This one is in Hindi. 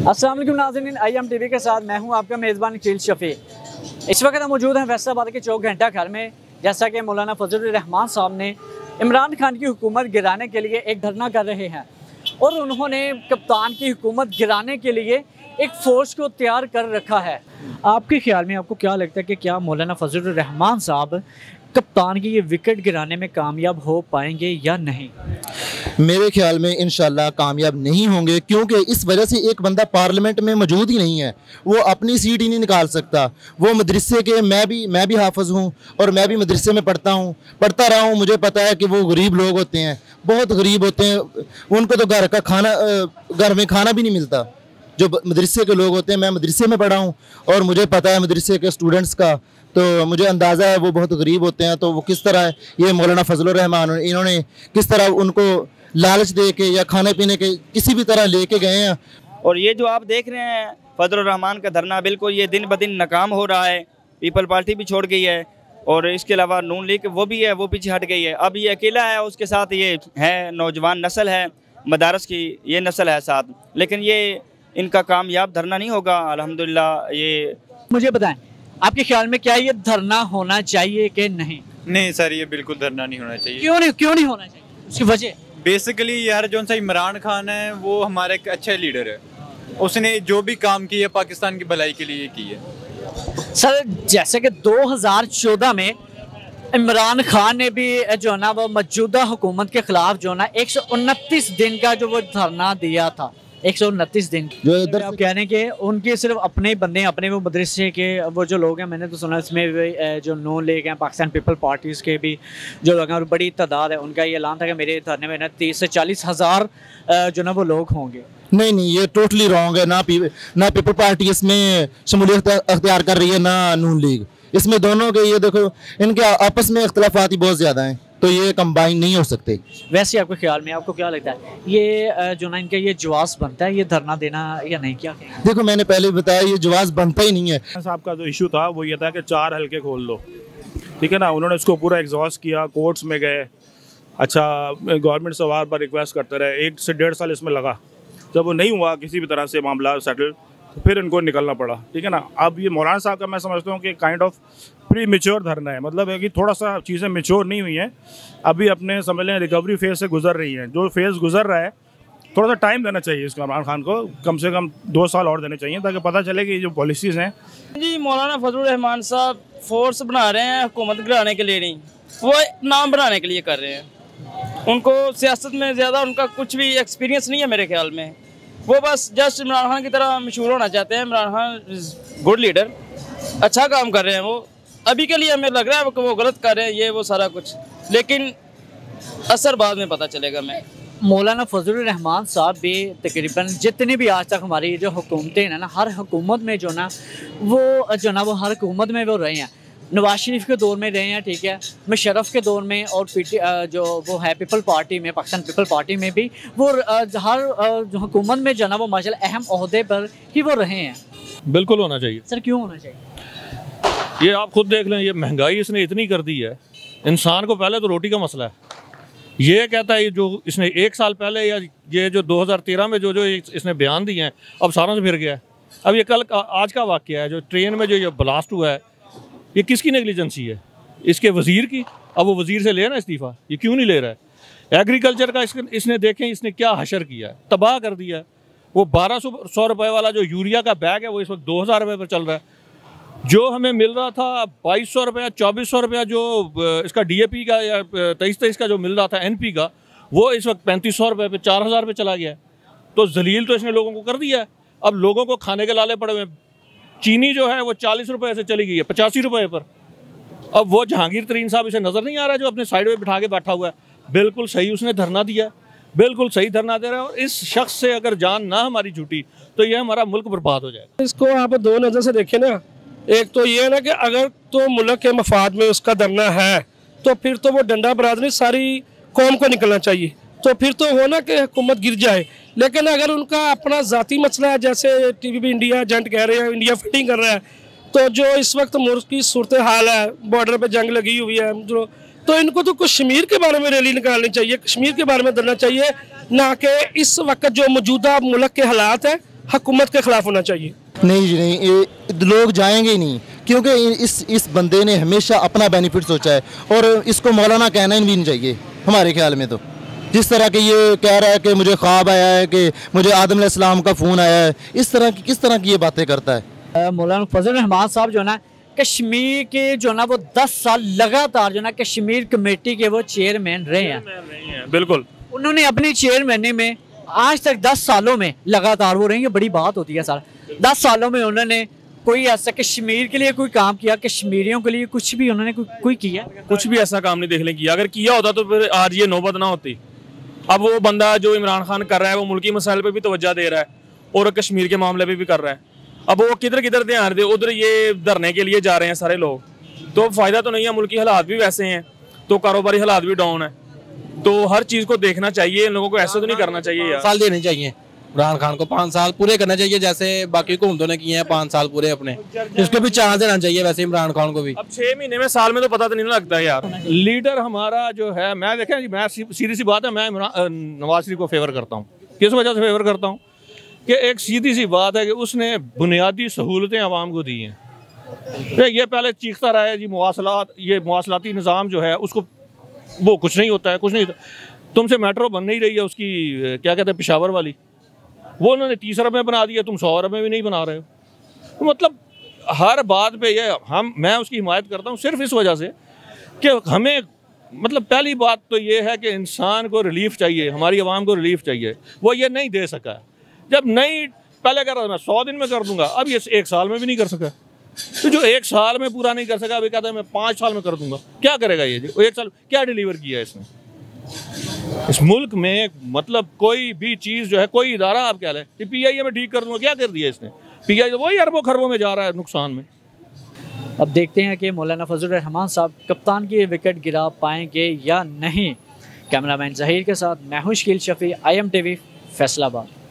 अस्सलाम वालेकुम नाज़रीन, IM TV के साथ मैं हूं आपका मेज़बान अकील शफी। इस वक्त हम मौजूद हैं फैसलाबाद के चौक घंटा घर में। जैसा कि मौलाना फजलुर रहमान साहब ने इमरान खान की हुकूमत गिराने के लिए एक धरना कर रहे हैं और उन्होंने कप्तान की हुकूमत गिराने के लिए एक फ़ोर्स को तैयार कर रखा है। आपके ख्याल में आपको क्या लगता है कि क्या मौलाना फजलुर रहमान साहब कप्तान की ये विकेट गिराने में कामयाब हो पाएंगे या नहीं? मेरे ख्याल में इंशाल्लाह कामयाब नहीं होंगे, क्योंकि इस वजह से एक बंदा पार्लियामेंट में मौजूद ही नहीं है, वो अपनी सीट ही नहीं निकाल सकता। वो मदरसे के मैं भी हाफिज हूँ और मैं भी मदरसे में पढ़ता रहा हूँ। मुझे पता है कि वो गरीब लोग होते हैं, बहुत गरीब होते हैं, उनको तो घर में खाना भी नहीं मिलता। जो मदरसे के लोग होते हैं, मैं मदरसे में पढ़ा हूँ और मुझे पता है मदरसे के स्टूडेंट्स का, तो मुझे अंदाज़ा है वो बहुत गरीब होते हैं। तो वो किस तरह ये मौलाना फजलुर रहमान इन्होंने किस तरह उनको लालच दे के या खाने पीने के किसी भी तरह लेके गए हैं। और ये जो आप देख रहे हैं फजलुर रहमान का धरना, बिल्कुल ये दिन ब दिन नाकाम हो रहा है। पीपल पार्टी भी छोड़ गई है और इसके अलावा नून लीग वो भी है, वो पीछे हट गई है। अब ये अकेला है, उसके साथ ये है नौजवान नस्ल है, मदारस की ये नस्ल है साथ, लेकिन ये इनका कामयाब धरना नहीं होगा अल्हम्दुलिल्लाह। ये मुझे बताएं, आपके ख्याल में क्या ये धरना होना चाहिए कि नहीं? नहीं सर, ये बिल्कुल धरना नहीं होना चाहिए। क्यों नहीं होना चाहिए? उसकी वजह बेसिकली यार जो सा इमरान खान है वो हमारा एक अच्छा लीडर है, उसने जो भी काम किया पाकिस्तान की भलाई के लिए की है। सर, जैसे कि 2014 में इमरान खान ने भी जो ना वो मौजूदा हुकूमत के खिलाफ जो ना 129 दिन का जो वो धरना दिया था, 129 दिन। जो इधर आप कह रहे हैं कि उनके सिर्फ अपने ही बंदे, अपने वो मदरसे के वो जो लोग हैं, मैंने तो सुना इसमें जो नून लीग हैं, पाकिस्तान पीपल पार्टीज़ के भी जो लोग हैं और बड़ी तादाद है, उनका ये ऐलान था कि मेरे धरने में ना 30 से 40 हज़ार जो ना वो लोग होंगे। नहीं, ये टोटली रॉन्ग है। ना पीपल पार्टी इसमें शमूलियत अख्तियार कर रही है, ना नून लीग। इसमें दोनों के ये देखो, इनके आपस में इख्तलाफात ही बहुत ज़्यादा हैं, तो ये कंबाइन नहीं हो सकते। वैसे आपके ख्याल में आपको क्या लगता है ये जो ना इनका ये जवाब बनता है ये धरना देना या नहीं? क्या कहेंगे? देखो, मैंने पहले बताया ये जवाब बनता ही नहीं है। साहब का जो इशू था वो ये था कि 4 हल्के खोल लो, ठीक है ना। उन्होंने इसको पूरा एग्जॉस्ट किया, कोर्ट्स में गए, अच्छा गवर्नमेंट से बार बार रिक्वेस्ट करते रहे, 1 से 1.5 साल इसमें लगा। जब वो नहीं हुआ किसी भी तरह से मामला सेटल, तो फिर इनको निकलना पड़ा, ठीक है ना। अब ये मौलाना साहब का मैं समझता हूँ कि काइंड ऑफ प्री मेच्योर धरना है, मतलब है कि थोड़ा सा चीज़ें मेच्योर नहीं हुई हैं अभी, अपने समझ लें रिकवरी फेज से गुजर रही हैं। जो फेज़ गुजर रहा है, थोड़ा सा टाइम देना चाहिए इसको इमरान खान को, कम से कम 2 साल और देने चाहिए, ताकि पता चले कि जो पॉलिसीज़ हैं। जी, मौलाना फजलुर रहमान साहब फोर्स बना रहे हैं हुकूमत गिराने के लिए नहीं, वो नाम बनाने के लिए कर रहे हैं। उनको सियासत में ज़्यादा उनका कुछ भी एक्सपीरियंस नहीं है मेरे ख्याल में। वो बस जस्ट इमरान खान की तरह मशहूर होना चाहते हैं। इमरान खान गुड लीडर, अच्छा काम कर रहे हैं। वो अभी के लिए हमें लग रहा है कि वो गलत कर रहे हैं, ये वो सारा कुछ, लेकिन असर बाद में पता चलेगा। मैं मौलाना फजलुर रहमान साहब भी तकरीबन जितनी भी आज तक हमारी जो हुकूमतें हैं ना, हर हुकूमत में जो ना वो हर हुकूमत में वो रहे हैं। नवाज शरीफ के दौर में रहे हैं, ठीक है, मुशर्रफ के दौर में, और जो वो है पीपल पार्टी में, पाकिस्तान पीपल पार्टी में भी वो हर हुकूमत में जो ना वो माशाल्लाह अहम ओहदे पर ही वो रहे हैं। बिल्कुल होना चाहिए। सर, क्यों होना चाहिए? ये आप खुद देख लें, ये महंगाई इसने इतनी कर दी है, इंसान को पहले तो रोटी का मसला है। ये कहता है जो इसने 1 साल पहले या ये जो 2013 में जो इसने बयान दिए हैं, अब सारों से फिर गया है। अब ये आज का वाक़या है, जो ट्रेन में जो ये ब्लास्ट हुआ है, ये किसकी नेग्लिजेंसी है? इसके वज़ीर की। अब वो वज़ीर से ले ना इस्तीफ़ा, ये क्यों नहीं ले रहा है? एग्रीकल्चर का इसने देखें, इसने क्या हशर किया है, तबाह कर दिया है। वो 1200 रुपये वाला जो यूरिया का बैग है वो इस वक्त 2000 रुपये पर चल रहा है। जो हमें मिल रहा था 2200 रुपया, 2400 रुपया जो इसका DAP का या 23 का जो मिल रहा था NP का, वो इस वक्त 3500 रुपये पे 4000 रुपये चला गया है। तो जलील तो इसने लोगों को कर दिया है। अब लोगों को खाने के लाले पड़े हुए। चीनी जो है वो 40 रुपये से चली गई है 85 रुपये पर। अब वो जहांगीर तरीन साहब इसे नज़र नहीं आ रहा है, जो अपने साइड में बिठा के बैठा हुआ है। बिल्कुल सही उसने धरना दिया है, बिल्कुल सही धरना दे रहा है। और इस शख्स से अगर जान ना हमारी छूटी तो ये हमारा मुल्क बर्बाद हो जाएगा। इसको आप 2 नज़र से देखें ना। एक तो ये है ना कि अगर तो मुल्क के मफाद में उसका धरना है, तो फिर तो वो डंडा बरादरी सारी कौम को निकलना चाहिए, तो फिर तो हो ना कि हुकूमत गिर जाए। लेकिन अगर उनका अपना ज़ाती मसला है, जैसे TVP इंडिया एजेंट कह रहे हैं, इंडिया फंडिंग कर रहा है, तो जो इस वक्त मुल्क की सूरत हाल है, बॉर्डर पे जंग लगी हुई है, तो इनको तो कश्मीर के बारे में रैली निकालनी चाहिए, कश्मीर के बारे में धरना चाहिए, ना कि इस वक्त जो मौजूदा मुल्क के हालात हैं हुकूमत के खिलाफ होना चाहिए। नहीं जी नहीं, ये लोग जाएंगे ही नहीं, क्योंकि इस बंदे ने हमेशा अपना बेनिफिट सोचा है और इसको मौलाना कहना ही भी नहीं चाहिए हमारे ख्याल में। तो जिस तरह के ये कह रहा है कि मुझे ख्वाब आया है कि मुझे आदम अलैहिस्सलाम का फ़ोन आया है, इस तरह की किस तरह की ये बातें करता है। मौलाना फजल रहमान साहब जो ना कश्मीर के जो ना वो 10 साल लगातार जो ना कश्मीर कमेटी के वो चेयरमैन रहे हैं। बिल्कुल, उन्होंने अपनी चेयरमैनी में आज तक 10 सालों में लगातार वो रही है, बड़ी बात होती है सर। 10 सालों में उन्होंने कोई ऐसा कश्मीर के लिए कोई काम किया, कश्मीरियों के लिए कुछ भी उन्होंने कोई किया? कुछ भी ऐसा काम नहीं देखने किया। अगर किया होता तो फिर आज ये नौबत ना होती। अब वो बंदा जो इमरान खान कर रहा है वो मुल्की मसाइल पे भी तवज्जो दे रहा है और कश्मीर के मामले पे भी कर रहा है। अब वो किधर किधर ध्यान दे, उधर ये धरने के लिए जा रहे हैं सारे लोग, तो फ़ायदा तो नहीं है। मुल्की हालात भी वैसे हैं, तो कारोबारी हालात भी डाउन है, तो हर चीज़ को देखना चाहिए। इन लोगों को ऐसे तो नहीं करना चाहिए यार। साल देने चाहिए इमरान खान को, 5 साल पूरे करना चाहिए जैसे बाकी हुकूमतों ने किए हैं 5 साल पूरे अपने, इसको भी चांस देना चाहिए वैसे इमरान खान को भी। अब 6 महीने में, साल में तो पता तो नहीं लगता यार। लीडर हमारा जो है, मैं देखें जी, मैं सीधी सी बात है, मैं नवाज शरीफ को फेवर करता हूँ। किस वजह से फेवर करता हूँ कि एक सीधी सी बात है कि उसने बुनियादी सहूलतें आवाम को दी हैं। ये पहले चीखता रहा है जी मवासलात, ये मवासलाती निज़ाम जो है उसको वो कुछ नहीं होता है, कुछ नहीं होता। तुमसे मेट्रो बन नहीं रही है उसकी, क्या कहते हैं, पेशावर वाली, वो उन्होंने 30 अरब में बना दिया, तुम 100 अरब में भी नहीं बना रहे हो। तो मतलब हर बात पे ये मैं उसकी हिमायत करता हूँ सिर्फ इस वजह से कि हमें, मतलब पहली बात तो ये है कि इंसान को रिलीफ चाहिए, हमारी आवाम को रिलीफ चाहिए, वो ये नहीं दे सका। जब नहीं, पहले कह रहा था मैं 100 दिन में कर दूंगा, अब ये 1 साल में भी नहीं कर सका। तो जो 1 साल में पूरा नहीं कर सका, अभी कहता है मैं 5 साल में कर दूंगा। क्या करेगा ये? 1 साल क्या डिलीवर किया है इसने इस मुल्क में? मतलब कोई भी चीज़ जो है, कोई इदारा आप क्या लें कि PIA में ठीक कर दूंगा, क्या कर दिया इसने? PIA तो वही अरबों खरबों में जा रहा है नुकसान में। अब देखते हैं कि मौलाना फजल रहमान साहब कप्तान की विकेट गिरा पाएंगे या नहीं। कैमरामैन ज़हीर के साथ मैं हूं शकील शफी, IMTV फैसलाबाद।